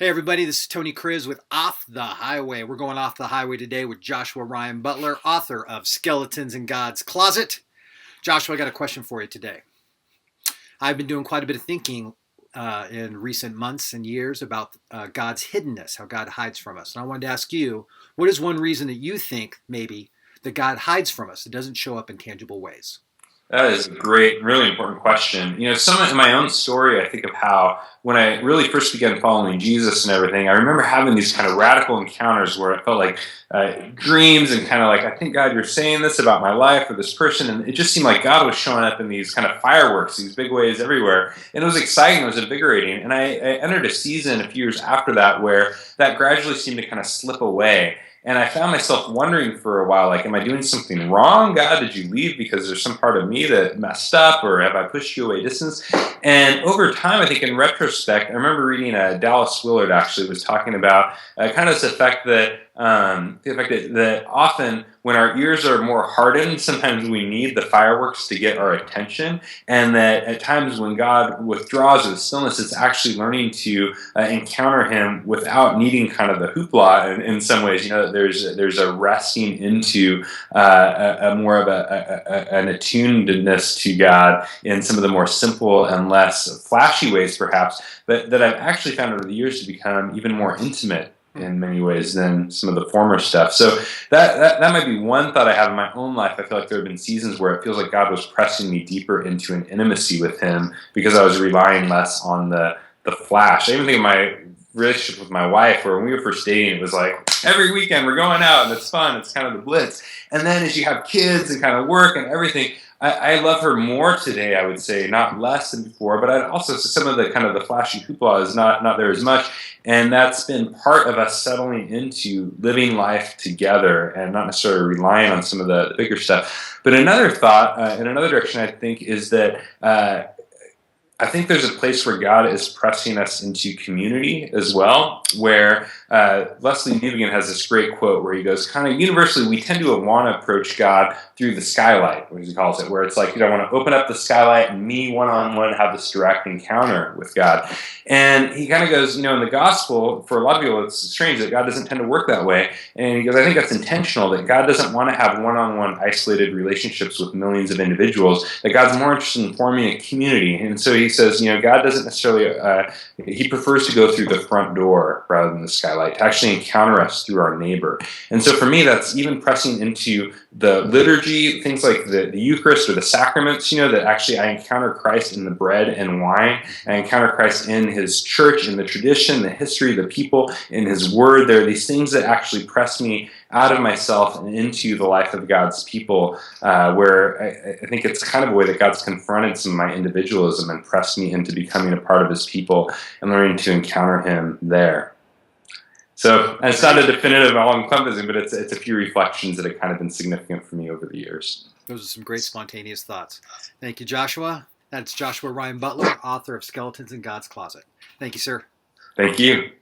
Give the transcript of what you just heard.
Hey everybody, this is Tony Kriz with Off the Highway. We're going off the highway today with Joshua Ryan Butler, author of Skeletons in God's Closet. Joshua, I got a question for you today. I've been doing quite a bit of thinking in recent months and years about God's hiddenness, how God hides from us. And I wanted to ask you, what is one reason that you think maybe that God hides from us? It doesn't show up in tangible ways. That is a great, really important question. Some of in my own story, I think of how when I really first began following Jesus and everything, I remember having these kind of radical encounters where it felt like dreams and kind of like, I think, God, you're saying this about my life or this person. And it just seemed like God was showing up in these kind of fireworks, these big ways everywhere. And it was exciting. It was invigorating. And I entered a season a few years after that where that gradually seemed to kind of slip away. And I found myself wondering for a while, like, am I doing something wrong? God, did you leave because there's some part of me that messed up, or have I pushed you away distance? And over time, I think in retrospect, I remember reading Dallas Willard actually was talking about kind of this effect that often when our ears are more hardened, sometimes we need the fireworks to get our attention, and that at times when God withdraws with stillness, it's actually learning to encounter Him without needing kind of the hoopla. In some ways, there's a resting into a more of an attunedness to God in some of the more simple and less flashy ways, perhaps, but that I've actually found over the years to become even more intimate in many ways than some of the former stuff. So that might be one thought I have in my own life. I feel like there have been seasons where it feels like God was pressing me deeper into an intimacy with Him because I was relying less on the flash. I even think of my relationship with my wife, where when we were first dating, it was like every weekend we're going out and it's fun. It's kind of the blitz. And then as you have kids and kind of work and everything, I love her more today, I would say, not less than before, but I'd also some of the kind of the flashy hoopla is not there as much. And that's been part of us settling into living life together and not necessarily relying on some of the bigger stuff. But another thought in another direction, I think, is that I think there's a place where God is pressing us into community as well, where Leslie Newbigin has this great quote where he goes, kind of universally, we tend to want to approach God through the skylight, as he calls it, where it's like, I want to open up the skylight and me one-on-one have this direct encounter with God. And he kind of goes, in the gospel, for a lot of people, it's strange that God doesn't tend to work that way. And he goes, I think that's intentional, that God doesn't want to have one-on-one isolated relationships with millions of individuals, that God's more interested in forming a community. And so he says, God doesn't necessarily, he prefers to go through the front door rather than the skylight, to actually encounter us through our neighbor. And so for me, that's even pressing into the liturgy, things like the Eucharist or the sacraments, that actually I encounter Christ in the bread and wine. I encounter Christ in His church, in the tradition, the history, the people, in His word. There are these things that actually press me out of myself and into the life of God's people, where I think it's kind of a way that God's confronted some of my individualism and pressed me into becoming a part of His people and learning to encounter Him there. So it's not a definitive all-encompassing, but it's a few reflections that have kind of been significant for me over the years. Those are some great spontaneous thoughts. Thank you, Joshua. That's Joshua Ryan Butler, author of Skeletons in God's Closet. Thank you, sir. Thank you.